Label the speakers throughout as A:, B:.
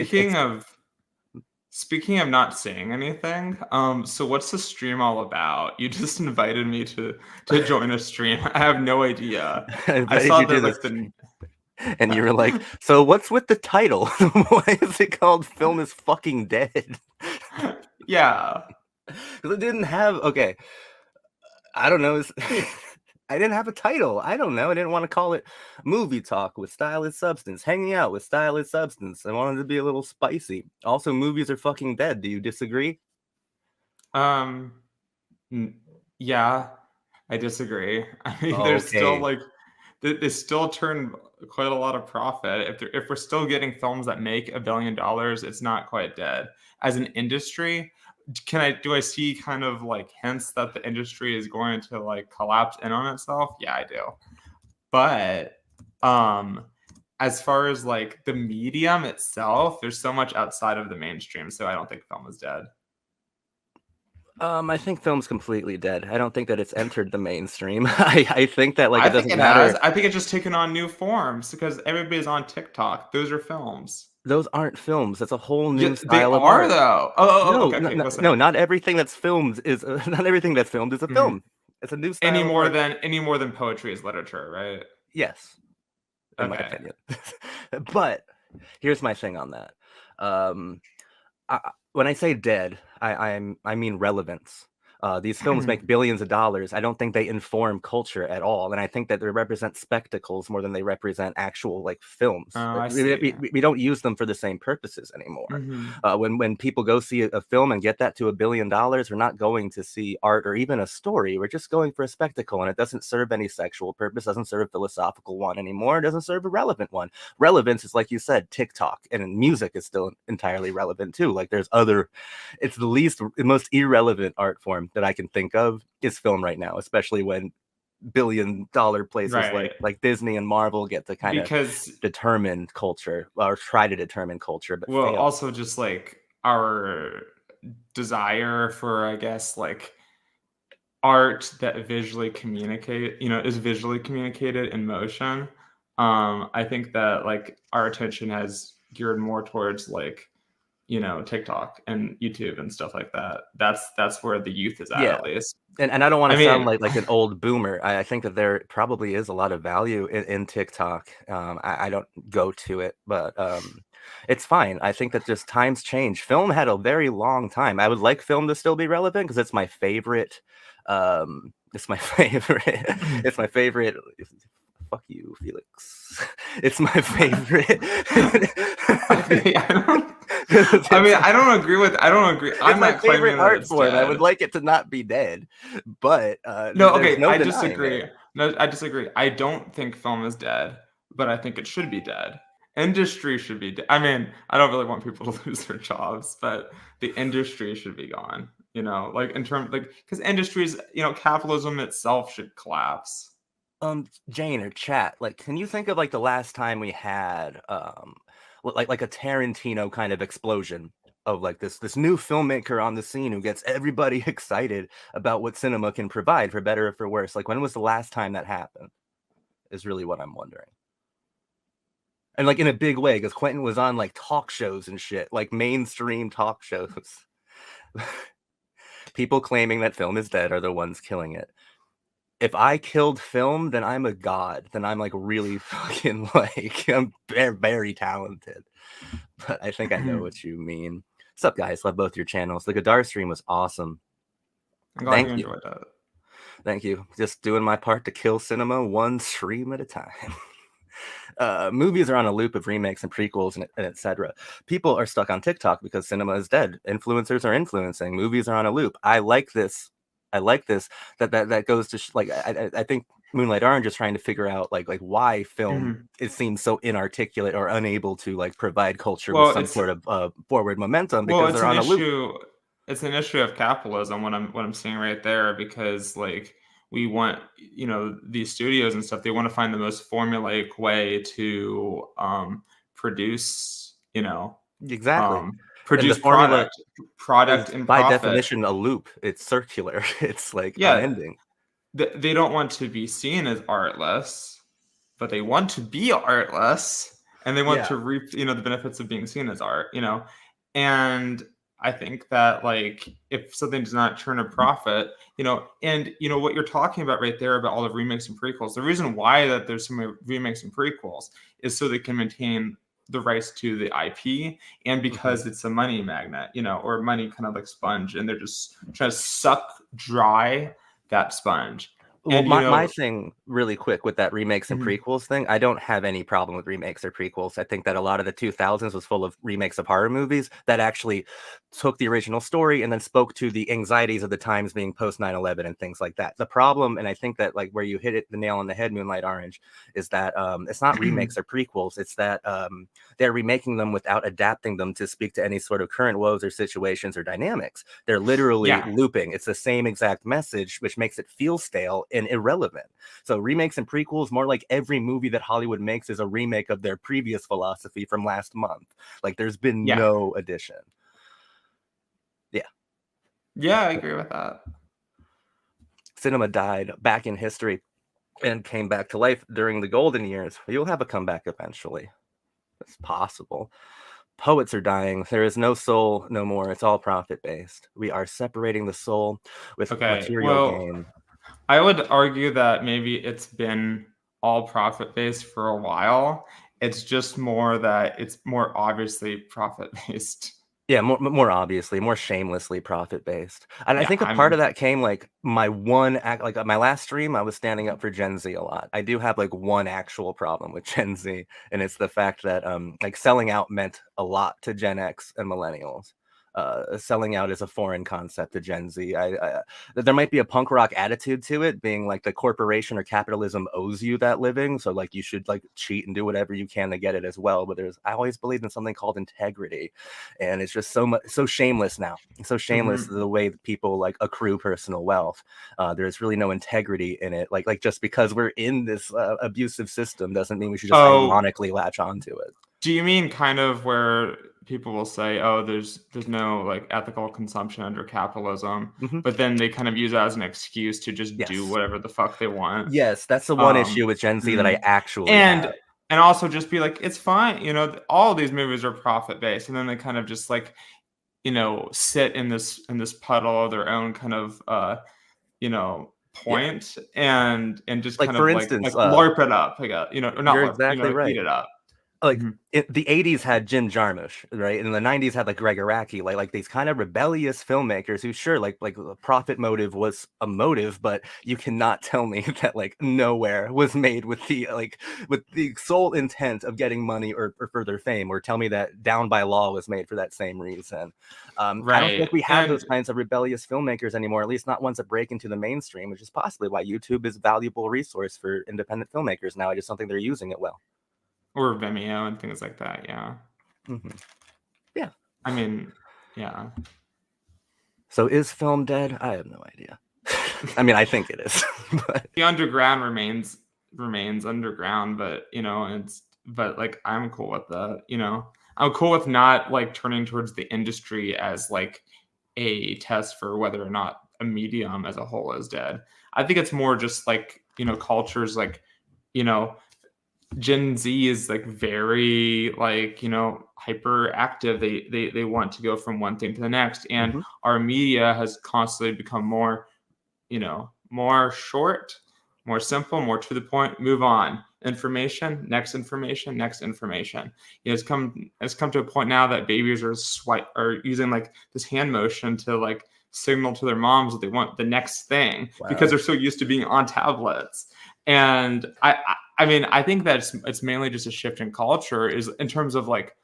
A: It's
B: speaking of not seeing anything, so what's the stream all about? You just invited me to join a stream. I have no idea.
A: I
B: I
A: invited
B: saw
A: you to
B: that
A: this,
B: like the
A: and you were like, "So what's with the title? Why is it called Film is Fucking Dead?"
B: yeah.
A: Because it didn't have. Okay, I don't know. I didn't have a title. I don't know. I didn't want to call it Movie Talk with Stylist Substance, Hanging Out with Stylist Substance. I wanted to be a little spicy. Also, movies are fucking dead. Do you disagree?
B: Um yeah, I disagree. I mean, there's still
A: Okay.
B: like they still turn quite a lot of profit. If we're still getting films that make $1 billion, it's not quite dead. As an industry, do I see kind of like hints that the industry is going to like collapse in on itself? Yeah, I do. But um as far as like the medium itself, there's so much outside of the mainstream, so I don't think film is dead.
A: I think film's completely dead. I don't think that it's entered the mainstream. I think that like
B: I
A: it
B: think
A: doesn't
B: it has.
A: matter.
B: I think it's just taken on new forms because everybody's on TikTok. Those are films.
A: Those aren't films. That's a whole
B: Yeah,
A: new
B: they
A: style of
B: are
A: art.
B: though.
A: No,
B: Okay, okay.
A: no,
B: Listen.
A: not everything that's filmed is not everything that's filmed is a
B: Mhm.
A: film. It's a new style of art.
B: Any more than poetry is literature, right?
A: Yes, in my
B: Okay.
A: opinion. But here's my thing on that. Um, when I say dead, I mean relevance. These films make billions of dollars. I don't think they inform culture at all, and I think that they represent spectacles more than they represent actual like
B: Oh,
A: films. Like,
B: I see.
A: we don't use them for the same purposes anymore.
B: Hmm.
A: When people go see a film and get that to $1 billion, we're not going to see art or even a story. We're just going for a spectacle, and it doesn't serve any sexual purpose. Doesn't serve a philosophical one anymore. It doesn't serve a relevant one. Relevance is like you said, TikTok, and music is still entirely relevant too. Like there's other, it's the most irrelevant art form that I can think of is film right now, especially when $1 billion places
B: Right.
A: like Disney and Marvel get to kind of
B: Because
A: determine culture or try to determine culture, but
B: well,
A: fail.
B: also just like our desire for, I guess, like art that visually communicate, is visually communicated in motion. I think that like our attention has geared more towards like TikTok and YouTube and stuff like that. That's where the youth is
A: Yeah.
B: at least.
A: And I don't want
B: I
A: to sound
B: mean,
A: like an old boomer. I think that there probably is a lot of value in TikTok. I don't go to it, but it's fine. I think that just times change. Film had a very long time. I would like film to still be relevant because it's my favorite. It's my favorite. It's my favorite. Fuck you, Felix. It's my favorite.
B: I don't agree.
A: It's
B: I'm
A: my
B: not claiming
A: favorite
B: that
A: art
B: it's
A: form. I would
B: dead.
A: like it to not be dead, but
B: No,
A: there's
B: okay,
A: no
B: I
A: denying
B: disagree.
A: it.
B: No, I disagree. I don't think film is dead, but I think it should be dead. Industry should be dead. I mean, I don't really want people to lose their jobs, but the industry should be gone. Like in terms like because industries, capitalism itself should collapse.
A: Jane or chat, like, can you think of like the last time we had like a Tarantino kind of explosion of like this new filmmaker on the scene who gets everybody excited about what cinema can provide for better or for worse? Like, when was the last time that happened? Is really what I'm wondering. And like in a big way, because Quentin was on like talk shows and shit, like mainstream talk shows. People claiming that film is dead are the ones killing it. If I killed film, then I'm a god. Then I'm like really fucking like I'm very, very talented. But I think I know what you mean. What's up, guys? Love both your channels. The Godar stream was awesome.
B: I'm glad you
A: Thank you.
B: enjoyed that.
A: Thank you. Just doing my part to kill cinema one stream at a time. Movies are on a loop of remakes and prequels and etc. People are stuck on TikTok because cinema is dead. Influencers are influencing. Movies are on a loop. I like this. That goes to like I think Moonlight Orange is trying to figure out like why film
B: Mhm.
A: it seems so inarticulate or unable to like provide culture with
B: Well,
A: some
B: it's
A: sort of forward momentum
B: well,
A: because
B: it's
A: they're
B: an
A: on a loop.
B: issue. It's an issue of capitalism. What I'm seeing right there, because like we want these studios and stuff. They want to find the most formulaic way to produce
A: Exactly. And the
B: produce
A: formula
B: product
A: is
B: and
A: by
B: profit.
A: definition a loop. It's circular. It's like
B: Yeah,
A: unending.
B: they don't want to be seen as artless, but they want to be artless, and they want
A: Yeah.
B: to reap, the benefits of being seen as art, and I think that, like, if something does not turn a profit, and what you're talking about right there about all the remakes and prequels, the reason why that there's so many remakes and prequels is so they can maintain the rights to the IP, and
A: Mhm.
B: because it's a money magnet, or money kind of like sponge, and they're just trying to suck dry that sponge.
A: Well,
B: And
A: my thing really quick with that remakes and
B: Mhm.
A: prequels thing, I don't have any problem with remakes or prequels. I think that a lot of the 2000s was full of remakes of horror movies that actually took the original story and then spoke to the anxieties of the times being post 9/11 and things like that. The problem, and I think that like where you hit it the nail on the head, Moonlight Orange, is that it's not remakes or prequels. It's that they're remaking them without adapting them to speak to any sort of current woes or situations or dynamics. They're literally
B: Yeah.
A: looping. It's the same exact message, which makes it feel stale and irrelevant. So remakes and prequels, more like every movie that Hollywood makes is a remake of their previous philosophy from last month. Like there's been
B: Yeah.
A: no addition. Yeah.
B: Yeah, I agree with that.
A: Cinema died back in history and came back to life during the golden years. You'll have a comeback eventually. It's possible. Poets are dying. There is no soul no more. It's all profit based. We are separating the soul with
B: Okay.
A: material
B: Well,
A: gain.
B: I would argue that maybe it's been all profit based for a while. It's just more that it's more obviously profit based.
A: Yeah, more obviously, more shamelessly profit based. And I
B: Yeah,
A: think a
B: I
A: part
B: mean,
A: of that came like my one act like my last stream, I was standing up for Gen Z a lot. I do have like one actual problem with Gen Z, and it's the fact that like selling out meant a lot to Gen X and millennials. Selling out is a foreign concept to Gen Z. There might be a punk rock attitude to it, being like the corporation or capitalism owes you that living, so like you should like cheat and do whatever you can to get it as well. But I always believed in something called integrity, and it's just so shameless now. It's so shameless
B: mhm.
A: the way that people like accrue personal wealth. There's really no integrity in it. Like just because we're in this abusive system doesn't mean we should just
B: Oh,
A: ironically latch onto it.
B: do you mean kind of where people will say, "Oh, there's no like ethical consumption under capitalism,"
A: Hmm.
B: but then they kind of use that as an excuse to just do
A: Yes,
B: whatever the fuck they want?
A: yes, that's the one
B: Um,
A: issue with Gen Z that I
B: mm.
A: actually
B: and
A: have.
B: and also just be like, it's fine, all of these movies are profit based, and then they kind of just like, sit in this puddle of their own kind of
A: Yeah,
B: point, and just
A: like
B: kind
A: for
B: of like
A: instance,
B: larp it up, I guess, or not
A: you're
B: larp,
A: exactly
B: like eat
A: right.
B: it up.
A: Like
B: Mhm.
A: the 80s had Jim Jarmusch, right? And the 90s had like Greg Araki, like these kind of rebellious filmmakers who sure like the profit motive was a motive, but you cannot tell me that like Nowhere was made with the sole intent of getting money or further fame, or tell me that Down by Law was made for that same reason. I don't
B: Right.
A: think we have those
B: And
A: kinds of rebellious filmmakers anymore, at least not ones that break into the mainstream, which is possibly why YouTube is a valuable resource for independent filmmakers now. I just don't think they're using it well.
B: or Vimeo and things like that, yeah.
A: Hmm. Yeah.
B: I mean, yeah.
A: So is film dead? I have no idea. I mean, I think it is. But
B: The underground remains underground, but like I'm cool with that, I'm cool with not like turning towards the industry as like a test for whether or not a medium as a whole is dead. I think it's more just like, cultures like, you know, Gen Z is like very like, hyperactive. They want to go from one thing to the next. And
A: mhm.
B: our media has constantly become more, more short, more simple, more to the point, move on. Information, next information, next information. It's come to a point now that babies are using like this hand motion to like signal to their moms that they want the next thing because
A: Wow.
B: they're so used to being on tablets. And I mean, I think that it's mainly just a shift in culture is in terms of like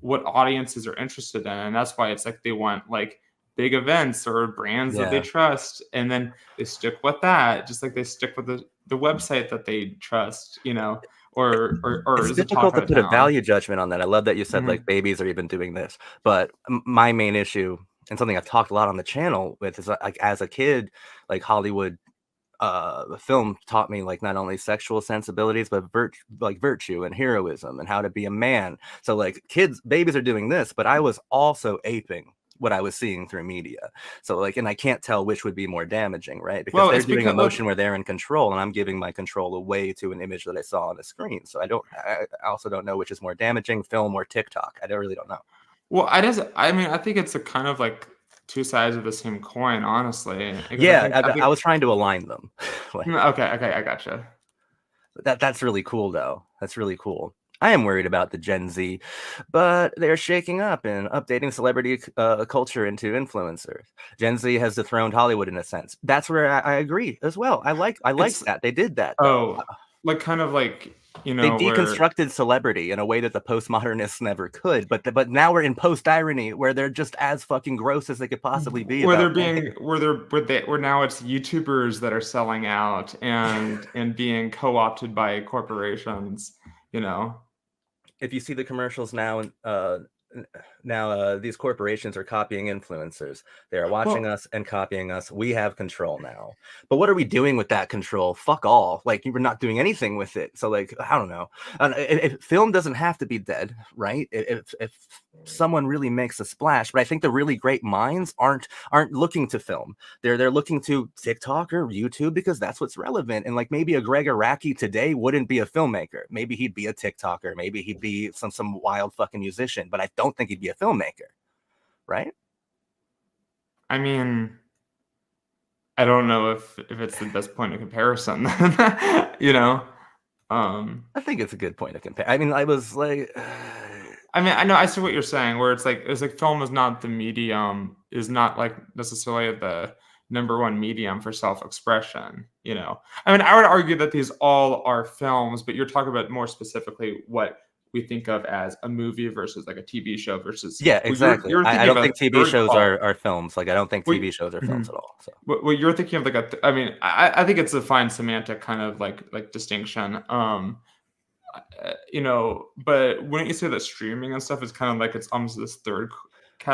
B: what audiences are interested in, and that's why it's like they want like big events or brands that they
A: Yeah.
B: trust, and then they stick with that, just like they stick with the website that they trust, or
A: It's
B: is the
A: difficult
B: talk
A: to
B: of the
A: put a
B: town.
A: value judgment on that. I love that you said like
B: Mhm.
A: babies are even doing this. But my main issue, and something I've talked a lot on the channel with, is like as a kid, like Hollywood film taught me like not only sexual sensibilities but virtue and heroism and how to be a man. So like babies are doing this, but I was also aping what I was seeing through media. So like, and I can't tell which would be more damaging, right? Because
B: Well,
A: they're
B: it's
A: doing
B: because
A: emotion where they're in control, and I'm giving my control away to an image that I saw on the screen. So I also don't know which is more damaging, film or TikTok. I really don't know.
B: well, I mean, I think it's a kind of like two sides of the same coin, honestly. Because
A: Yeah,
B: I
A: I
B: think
A: was trying to align them. Like,
B: okay, I gotcha.
A: that's really cool, though. That's really cool. I am worried about the Gen Z, but they're shaking up and updating celebrity culture into influencers. Gen Z has dethroned Hollywood in a sense. That's where I agree as well. I like
B: It's
A: that they did that though.
B: oh, like kind of like
A: They
B: where
A: deconstructed celebrity in a way that the postmodernists never could. But now we're in post irony where they're just as fucking gross as they could possibly be
B: where they're
A: about
B: being where now it's YouTubers that are selling out and being co-opted by corporations, you know.
A: if you see the commercials now, and these corporations are copying influencers. They are watching
B: Well,
A: us and copying us. We have control now. But what are we doing with that control? Fuck all. Like, you were not doing anything with it. So like, I don't know. If film doesn't have to be dead, right? If someone really makes a splash, but I think the really great minds aren't looking to film. They're looking to TikTok or YouTube because that's what's relevant. And like, maybe a Greg Araki today wouldn't be a filmmaker. Maybe he'd be a TikToker. Maybe he'd be some wild fucking musician. But I don't think he'd be a filmmaker, right?
B: I mean, I don't know if it's the best point of comparison, you know.
A: I think it's a good point to compare. I mean, I was like,
B: I mean, I know I see what you're saying, where it's like film is not the medium, is not like necessarily the number one medium for self-expression, you know. I mean, I would argue that these all are films, but you're talking about more specifically what we think of as a movie versus like a TV show versus
A: yeah,
B: well,
A: exactly.
B: you're
A: I
B: thinking
A: don't
B: of a
A: think TV
B: third
A: shows
B: quality.
A: are films. Like, I don't think
B: Well,
A: TV shows are films
B: mhm.
A: at all. So
B: Well, you're thinking of like I mean, I think it's a fine semantic kind of like distinction. You know, but wouldn't you say that streaming and stuff is kind of like it's almost this third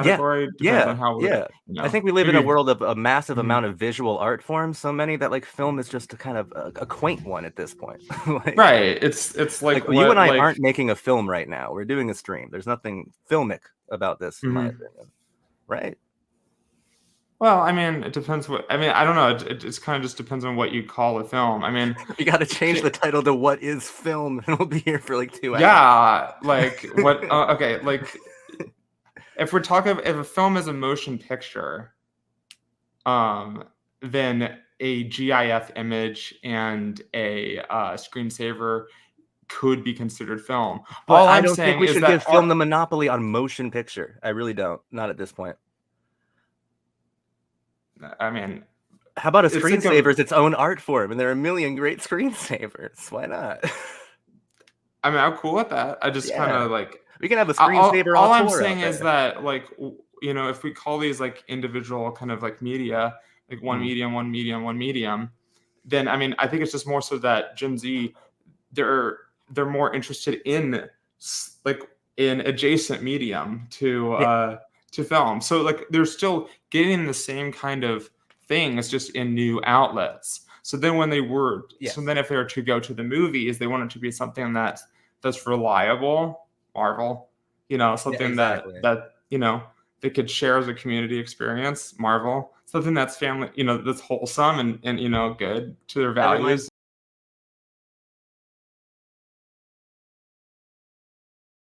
A: yeah,
B: category? Depends
A: yeah,
B: on how
A: yeah.
B: you
A: I
B: know,
A: think we live in a
B: maybe.
A: world of a massive
B: Mhm.
A: amount of visual art forms, so many that like film is just a kind of a quaint one at this point. like,
B: Right. It's
A: like
B: like
A: you and
B: what
A: I
B: like
A: aren't making a film right now. We're doing a stream. There's nothing filmic about this, in my
B: mhm.
A: opinion. Right?
B: Well, I mean, it depends what I mean, I don't know. It's kind of just depends on what you call a film. I mean,
A: We got to change
B: j-
A: the title to "What is Film," and we'll be here for like 2 hours.
B: yeah, like what okay, like if we're talking if a film is a motion picture, then a GIF image and a screensaver could be considered film.
A: But
B: All
A: I
B: I'm
A: don't think
B: saying
A: we
B: is
A: should give
B: that
A: film the monopoly on motion picture. I really don't. Not at this point.
B: I mean,
A: How about a
B: it's like
A: screensaver is its own art form, and there are a million great screensavers. Why not?
B: I mean, I'm cool with that. I just kind
A: Yeah,
B: of like
A: we can have a
B: all,
A: screensaver
B: all I'm
A: auteur out
B: saying is
A: there.
B: that like you know, if we call these like individual kind of like media, like
A: Mm.
B: one medium, then I mean, I think it's just more so that Gen Z they're more interested in like in adjacent medium
A: Yeah,
B: to film. So like they're still getting the same kind of things just in new outlets. So then
A: yes.
B: if they were to go to the movies, they want it to be something that's reliable, Marvel, you know,
A: Yeah,
B: something
A: exactly.
B: that you know they could share as a community experience, Marvel, something that's family, you know, that's wholesome and you know good to their
A: That reminds
B: values.